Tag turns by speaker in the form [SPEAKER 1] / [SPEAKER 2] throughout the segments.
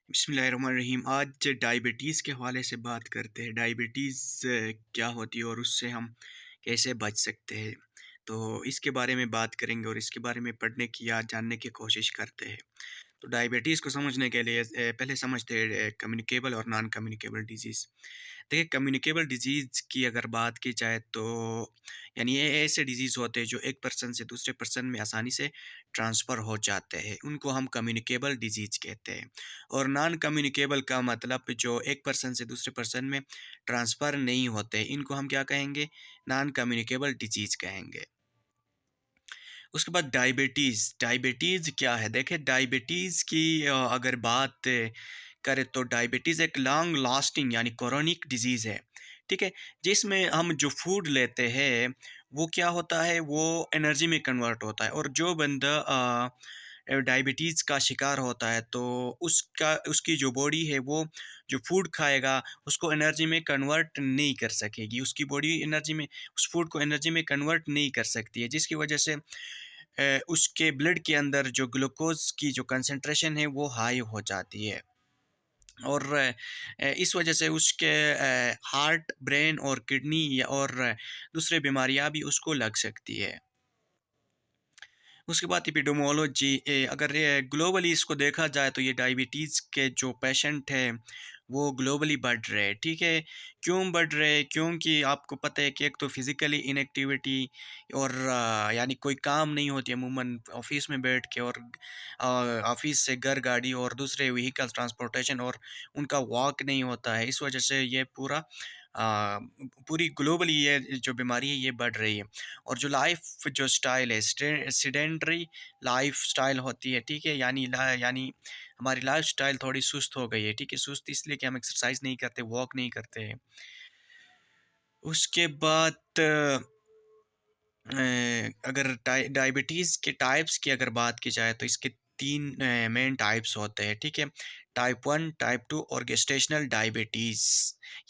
[SPEAKER 1] बिस्मिल्लाहिर्रहमानिर्रहीम। आज डायबिटीज़ के हवाले से बात करते हैं। डायबिटीज़ क्या होती है और उससे हम कैसे बच सकते हैं। तो इसके बारे में बात करेंगे और इसके बारे में पढ़ने की या जानने की कोशिश करते हैं। तो डायबिटीज़ को समझने के लिए पहले समझते हैं कम्युनिकेबल और नॉन कम्युनिकेबल डिजीज़। देखिए, कम्युनिकेबल डिजीज़ की अगर बात की जाए तो यानी ये ऐसे डिजीज़ होते हैं जो एक पर्सन से दूसरे पर्सन में आसानी से ट्रांसफ़र हो जाते हैं, उनको हम कम्युनिकेबल डिजीज़ कहते हैं। और नॉन कम्युनिकेबल का मतलब जो एक पर्सन से दूसरे पर्सन में ट्रांसफ़र नहीं होते, इनको हम क्या कहेंगे? नॉन कम्युनिकेबल डिजीज़ कहेंगे। उसके बाद डायबिटीज़, डायबिटीज़ क्या है? देखिए, डायबिटीज़ की अगर बात करें तो डायबिटीज़ एक लॉन्ग लास्टिंग यानी क्रोनिक डिज़ीज़ है, ठीक है? जिसमें हम जो फूड लेते हैं, वो क्या होता है, वो एनर्जी में कन्वर्ट होता है और जो बंदा डायबिटीज़ का शिकार होता है, तो उसकी जो बॉडी है, वो जो फूड खाएगा, उसको एनर्जी में कन्वर्ट नहीं कर सकेगी। उसकी बॉडी एनर्जी में उस फूड को एनर्जी में कन्वर्ट नहीं कर सकती है, जिसकी वजह से उसके ब्लड के अंदर जो ग्लूकोज़ की जो कंसंट्रेशन है वो हाई हो जाती है और इस वजह से उसके हार्ट, ब्रेन और किडनी या और दूसरे बीमारियां भी उसको लग सकती है। उसके बाद एपिडेमोलॉजी अगर ये ग्लोबली इसको देखा जाए तो ये डायबिटीज़ के जो पेशेंट हैं वो ग्लोबली बढ़ रहे हैं, ठीक है? क्यों बढ़ रहे हैं? क्योंकि आपको पता है कि एक तो फिज़िकली इनएक्टिविटी और यानी कोई काम नहीं होती अमूमन ऑफ़िस में बैठ के और ऑफ़िस से घर गाड़ी और दूसरे व्हीकल्स ट्रांसपोर्टेशन और उनका वॉक नहीं होता है। इस वजह से ये पूरी ग्लोबली ये जो बीमारी है ये बढ़ रही है। और जो लाइफ जो स्टाइल है सेडेंटरी लाइफ स्टाइल होती है, ठीक है? यानी हमारी लाइफ स्टाइल थोड़ी सुस्त हो गई है, ठीक है? सुस्त इसलिए कि हम एक्सरसाइज नहीं करते, वॉक नहीं करते हैं। उसके बाद अगर डायबिटीज़ के टाइप्स की अगर बात की जाए तो इसके तीन मेन टाइप्स होते हैं, ठीक है? टाइप वन, टाइप टू और गेस्टेशनल डायबिटीज़,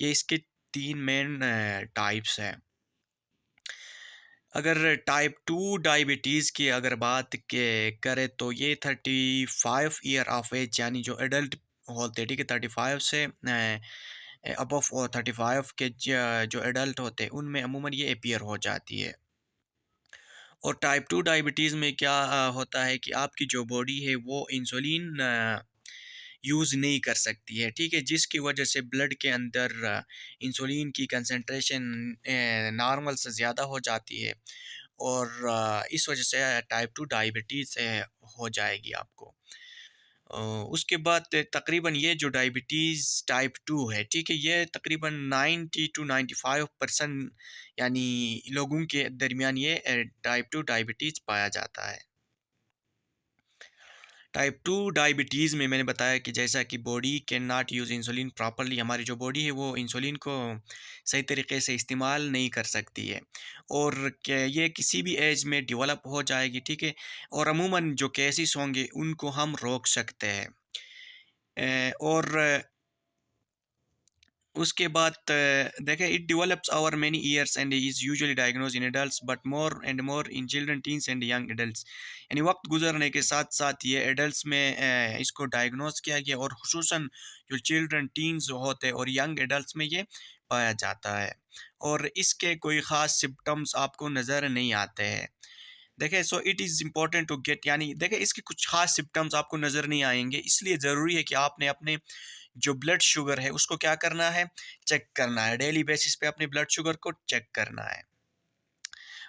[SPEAKER 1] ये इसके तीन मेन टाइप्स हैं। अगर टाइप 2 डायबिटीज़ की अगर बात के करें तो ये 35 ईयर ऑफ एज यानी जो एडल्ट होते हैं, ठीक है? 35 से अबव और 35 के जो एडल्ट होते हैं उनमें अमूमन ये अपीयर हो जाती है। और टाइप 2 डायबिटीज़ में क्या होता है कि आपकी जो बॉडी है वो इंसुलिन यूज़ नहीं कर सकती है, ठीक है? जिसकी वजह से ब्लड के अंदर इंसुलिन की कंसंट्रेशन नॉर्मल से ज़्यादा हो जाती है और इस वजह से टाइप 2 डायबिटीज़ हो जाएगी आपको। अ, उसके बाद तकरीबन ये जो डायबिटीज़ टाइप 2 है, ठीक है? ये तकरीबन 90 टू 95% यानी लोगों के दरमियान ये टाइप 2 डायबिटीज़ पाया जाता है। टाइप 2 डायबिटीज़ में मैंने बताया कि जैसा कि body can not use insulin properly, हमारी जो बॉडी है वो इंसुलिन को सही तरीके से इस्तेमाल नहीं कर सकती है और ये किसी भी एज में डेवलप हो जाएगी, ठीक है? और अमूमन जो केसेस होंगे उनको हम रोक सकते हैं। और उसके बाद देखें, it develops over many years and is usually diagnose in adults but more and more in children, teens and young adults. यानी वक्त गुजरने के साथ साथ ये एडल्ट्स में इसको डायग्नोज किया गया और खुसूसन जो चिल्ड्रन, टीन्स होते हैं और यंग एडल्ट्स में ये पाया जाता है और इसके कोई ख़ास सिम्टम्स आपको नज़र नहीं आते हैं। देखिए, so it is important to get, यानी देखिए इसके कुछ ख़ास सिम्टम्स आपको नज़र नहीं आएंगे, इसलिए ज़रूरी है कि आपने अपने जो ब्लड शुगर है उसको क्या करना है, चेक करना है। डेली बेसिस पे अपने ब्लड शुगर को चेक करना है।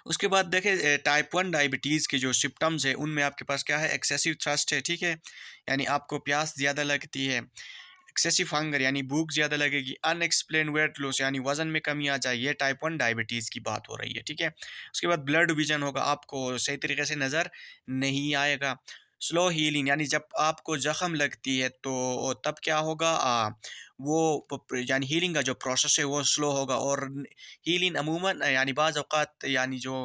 [SPEAKER 1] उसके बाद देखिए, टाइप 1 डायबिटीज़ के जो सिम्पटम्स है उनमें आपके पास क्या है, एक्सेसिव थ्रस्ट है, ठीक है? यानी आपको प्यास ज़्यादा लगती है। एक्सेसिव हंगर यानी भूख ज़्यादा लगेगी। अनएक्सप्लेन वेट लॉस यानी वज़न में कमी आ जाए, ये टाइप 1 डायबिटीज़ की बात हो रही है, ठीक है? उसके बाद ब्लड विज़न होगा, आपको सही तरीके से नज़र नहीं आएगा। स्लो हीलिंग यानी जब आपको ज़ख्म लगती है तो तब क्या होगा, वो यानी हीलिंग का जो प्रोसेस है वो स्लो होगा और हीलिंग अमूमन यानी बाज़ औक़ात यानी जो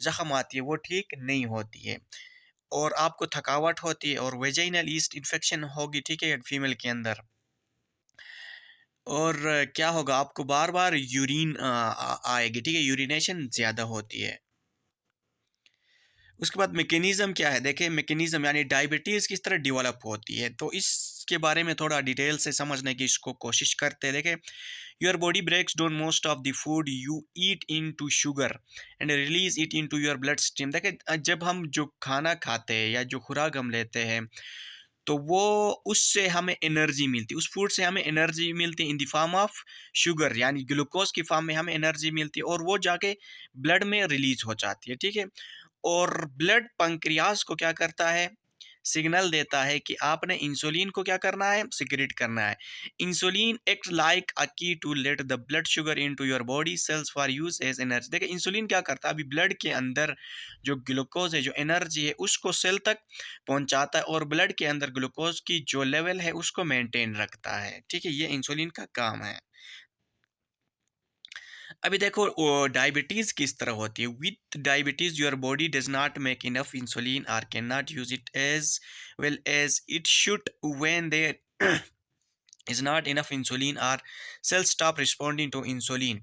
[SPEAKER 1] ज़ख्म आती है वो ठीक नहीं होती है और आपको थकावट होती है और वेजाइनल यीस्ट इन्फेक्शन होगी, ठीक है, फीमेल के अंदर। और क्या होगा, आपको बार-बार यूरिन आएगी, ठीक है? यूरिनेशन ज़्यादा होती है। उसके बाद मैकेनिज़्म क्या है? देखिए मैकेनिज़्म यानी डायबिटीज़ किस तरह डेवलप होती है, तो इसके बारे में थोड़ा डिटेल से समझने की इसको कोशिश करते हैं। देखिए, your body breaks down most of the food you eat into sugar and release it into your blood stream. देखिए जब हम जो खाना खाते हैं या जो खुराक हम लेते हैं, तो वो उससे हमें एनर्जी मिलती है, उस फूड से हमें एनर्जी मिलती है in the form of sugar, यानी ग्लूकोज़ की फॉर्म में हमें एनर्जी मिलती है और वो जाके ब्लड में रिलीज़ हो जाती है, ठीक है? और ब्लड पैंक्रियाज को क्या करता है, सिग्नल देता है कि आपने इंसुलिन को क्या करना है, सिक्रेट करना है। Insulin act like a key to let the blood sugar into your body cells for use as energy. देखिए इंसुलिन क्या करता है, अभी ब्लड के अंदर जो ग्लूकोज है, जो एनर्जी है, उसको सेल तक पहुंचाता है और ब्लड के अंदर ग्लूकोज की जो लेवल है उसको मेंटेन रखता है, ठीक है? ये इंसुलिन का काम है। अभी देखो डायबिटीज़ किस तरह होती है। With diabetes your body does not make enough insulin और can not use it as well as it should. When there is not enough insulin और cell stop responding to insulin.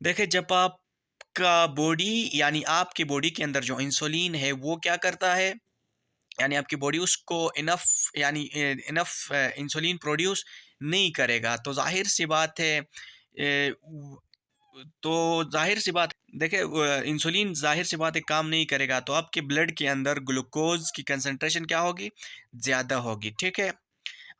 [SPEAKER 1] देखिए जब आपका बॉडी यानी आपकी बॉडी के अंदर जो इंसुलिन है वो क्या करता है, यानी आपकी बॉडी उसको इनफ यानी इनफ इंसुलिन प्रोड्यूस नहीं करेगा, तो जाहिर सी बात है तो ज़ाहिर सी बात देखिए इंसुलिन ज़ाहिर सी बात है काम नहीं करेगा, तो आपके ब्लड के अंदर ग्लूकोज़ की कंसंट्रेशन क्या होगी? ज़्यादा होगी, ठीक है?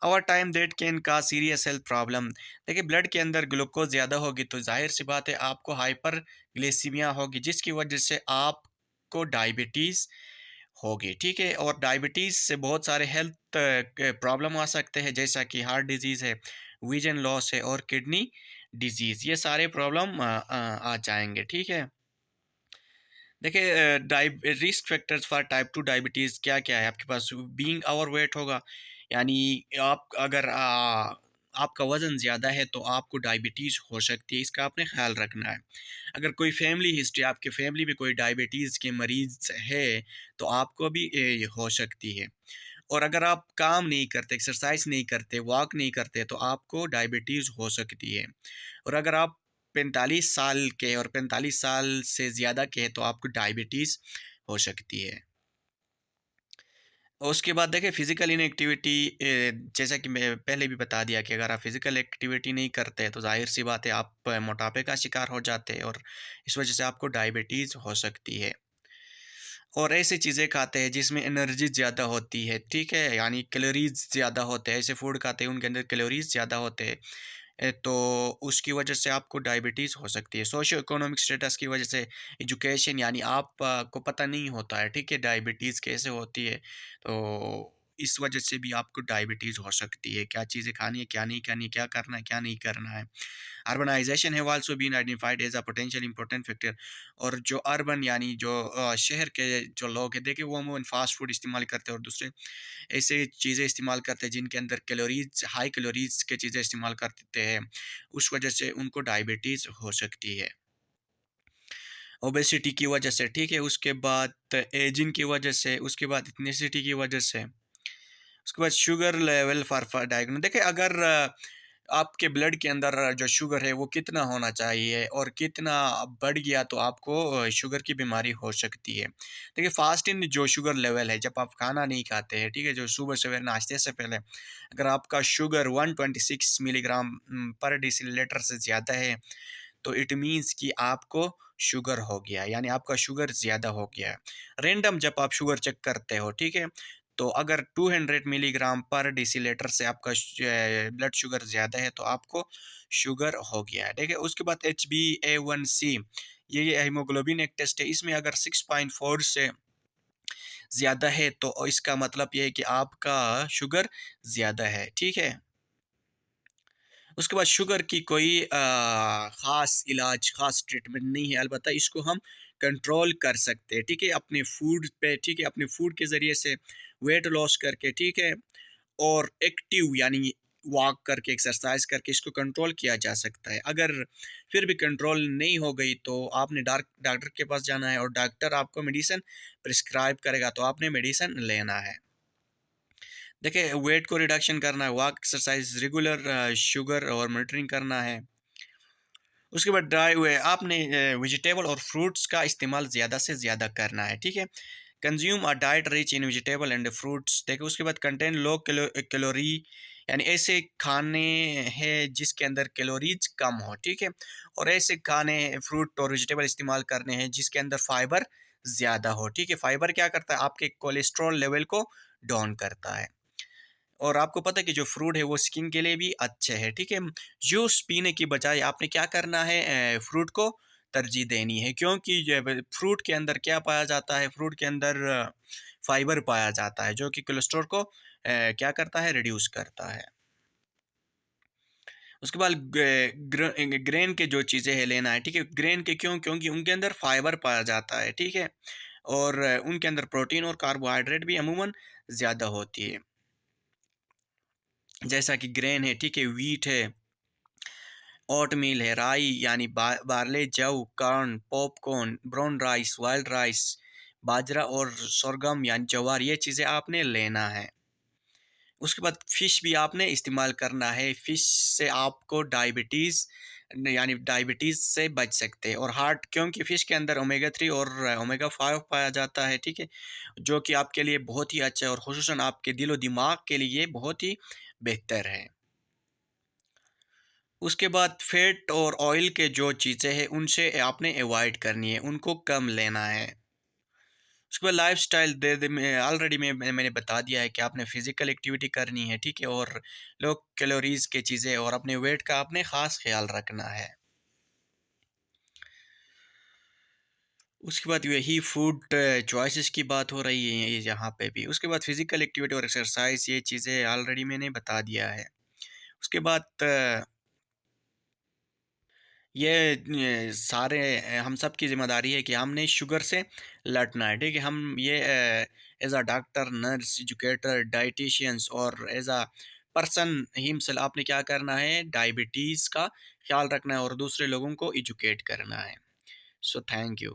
[SPEAKER 1] Over time that can cause serious health problem. देखिए ब्लड के अंदर ग्लूकोज़ ज़्यादा होगी तो ज़ाहिर सी बात है आपको हाइपरग्लाइसीमिया होगी, जिसकी वजह से आपको डायबिटीज़ होगी, ठीक है? और डायबिटीज़ से बहुत सारे हेल्थ प्रॉब्लम आ सकते हैं, जैसा कि हार्ट डिज़ीज़ है, विजन लॉस है और किडनी डिजीज़, ये सारे प्रॉब्लम आ जाएँगे, ठीक है? देखिए डाइब risk factors for type 2 diabetes क्या-क्या है आपके पास? बीइंग ओवरवेट होगा, यानी आप अगर आपका वज़न ज़्यादा है तो आपको डायबिटीज़ हो सकती है, इसका आपने ख़्याल रखना है। अगर कोई फैमिली हिस्ट्री, आपके फैमिली में कोई डायबिटीज़ के मरीज़ है, तो आपको भी हो सकती है। और अगर आप काम नहीं करते, एक्सरसाइज़ नहीं करते, वॉक नहीं करते, तो आपको डायबिटीज़ हो सकती है। और अगर आप 45 साल के और 45 साल से ज़्यादा के हैं, तो आपको डायबिटीज़ हो सकती है। और उसके बाद देखिए फ़िज़िकल इनएक्टिविटी जैसा कि मैं पहले भी बता दिया कि अगर आप फ़िज़िकल एक्टिविटी नहीं करते, तो ज़ाहिर-सी बात है आप मोटापे का शिकार हो जाते हैं और इस वजह से आपको डायबिटीज़ हो सकती है। और ऐसी चीज़ें खाते हैं जिसमें एनर्जी ज़्यादा होती है, ठीक है? यानी कैलोरीज़ ज़्यादा होते हैं, ऐसे फूड खाते हैं उनके अंदर कैलोरीज़ ज़्यादा होते हैं। तो उसकी वजह से आपको डायबिटीज़ हो सकती है। सोशियो इकोनॉमिक स्टेटस की वजह से, एजुकेशन यानी आप को पता नहीं होता है, ठीक है? डायबिटीज़ कैसे होती है, तो इस वजह से भी आपको डायबिटीज़ हो सकती है। क्या चीज़ें खानी है, क्या नहीं खानी है, क्या करना है, क्या नहीं करना है। Urbanization have also been identified as a potential important factor. और जो अर्बन यानी जो शहर के जो लोग हैं, देखिए वो अमूमन फास्ट फूड इस्तेमाल करते हैं और दूसरे ऐसे चीज़ें इस्तेमाल करते हैं जिनके अंदर कैलोरीज हाई कैलोरीज की चीज़ें इस्तेमाल करते हैं, उस वजह से उनको डायबिटीज़ हो सकती है, ओबेसिटी की वजह से, ठीक है? उसके बाद एजिंग की वजह से, उसके बाद इथनिसिटी की वजह से, उसके बाद शुगर लेवल फॉर डायग्नो। देखिए अगर आपके ब्लड के अंदर जो शुगर है वो कितना होना चाहिए और कितना बढ़ गया तो आपको शुगर की बीमारी हो सकती है। देखिए फास्टिंग जो शुगर लेवल है, जब आप खाना नहीं खाते हैं, ठीक है? जो सुबह सवेरे नाश्ते से पहले अगर आपका शुगर 126 मिलीग्राम पर डेसीलिटर से ज़्यादा है, तो इट मीन्स कि आपको शुगर हो गया है, यानी आपका शुगर ज़्यादा हो गया है। रैंडम जब आप शुगर चेक करते हो, ठीक है? तो अगर 200 मिलीग्राम पर डेसीलिटर से आपका ब्लड शुगर ज़्यादा है, तो आपको शुगर हो गया है, ठीक है? उसके बाद HbA1c, ये हीमोग्लोबिन एक टेस्ट है, इसमें अगर 6.4 से ज़्यादा है, तो इसका मतलब ये है कि आपका शुगर ज़्यादा है, ठीक है? उसके बाद शुगर की कोई ख़ास इलाज, ख़ास ट्रीटमेंट नहीं है, अलबत्ता इसको हम कंट्रोल कर सकते हैं, ठीक है? अपने फूड पे, ठीक है? अपने फूड के ज़रिए से वेट लॉस करके, ठीक है? और एक्टिव यानी वॉक करके, एक्सरसाइज करके इसको कंट्रोल किया जा सकता है। अगर फिर भी कंट्रोल नहीं हो गई, तो आपने डॉक्टर के पास जाना है और डॉक्टर आपको मेडिसिन प्रिस्क्राइब करेगा, तो आपने मेडिसिन लेना है। देखिए वेट को रिडक्शन करना है, वॉक, एक्सरसाइज, रेगुलर शुगर और मॉनिटरिंग करना है। उसके बाद ड्राई हुए आपने वेजिटेबल और फ्रूट्स का इस्तेमाल ज़्यादा से ज़्यादा करना है, ठीक है? Consume a diet rich in vegetable and fruits. देखो उसके बाद कंटेन लो कैलोरी, यानी ऐसे खाने हैं जिसके अंदर कैलोरीज कम हो, ठीक है? और ऐसे खाने फ्रूट और वेजिटेबल इस्तेमाल करने हैं जिसके अंदर फाइबर ज़्यादा हो, ठीक है? फाइबर क्या करता है? आपके कोलेस्ट्रॉल लेवल को डाउन करता है। और आपको पता है कि जो फ्रूट है वो स्किन के लिए भी अच्छे है, ठीक है? जूस पीने की बजाय आपने क्या करना है, फ्रूट को तरजीह देनी है, क्योंकि फ्रूट के अंदर क्या पाया जाता है? फ्रूट के अंदर फाइबर पाया जाता है जो कि कोलेस्ट्रॉल को क्या करता है? रिड्यूस करता है। उसके बाद ग्रेन के जो चीज़ें है लेना है, ठीक है? ग्रेन के क्यों? क्योंकि उनके अंदर फाइबर पाया जाता है, ठीक है? और उनके अंदर प्रोटीन और कार्बोहाइड्रेट भी अमूमन ज़्यादा होती है। जैसा कि ग्रेन है, ठीक है? व्हीट है, ओटमील है, राई यानी बार्ले, जव, corn, popcorn, brown rice, wild rice, बाजरा और सोरगम यानी ज्वार, ये चीज़ें आपने लेना है। उसके बाद फ़िश भी आपने इस्तेमाल करना है। फ़िश से आपको डायबिटीज़ यानी डायबिटीज़ से बच सकते हैं, और हार्ट, क्योंकि फ़िश के अंदर ओमेगा 3 और ओमेगा 5 पाया जाता है, ठीक है? जो कि आपके लिए बहुत ही अच्छा है और ख़ुसूसन आपके दिलो-दिमाग के लिए बहुत ही बेहतर है। उसके बाद फैट और ऑयल के जो चीज़ें हैं उनसे आपने अवॉइड करनी है, उनको कम लेना है। उसके बाद लाइफ़स्टाइल दे दे में ऑलरेडी मैंने बता दिया है कि आपने फ़िज़िकल एक्टिविटी करनी है, ठीक है? और लो कैलोरीज़ की चीज़ें और अपने वेट का आपने ख़ास ख़्याल रखना है। उसके बाद यही फूड चॉइसेस की बात हो रही है यहाँ पे भी। उसके बाद फ़िज़िकल एक्टिविटी और एक्सरसाइज़, ये चीज़ें ऑलरेडी मैंने बता दिया है। उसके बाद सारे हम सब की ज़िम्मेदारी है कि हमने शुगर से लड़ना है, ठीक है? हम ये as a doctor, nurse, educator, dietitians और एज़ अ पर्सन हिमसेल्फ आपने क्या करना है? डायबिटीज़ का ख़्याल रखना है और दूसरे लोगों को एजुकेट करना है। So thank you.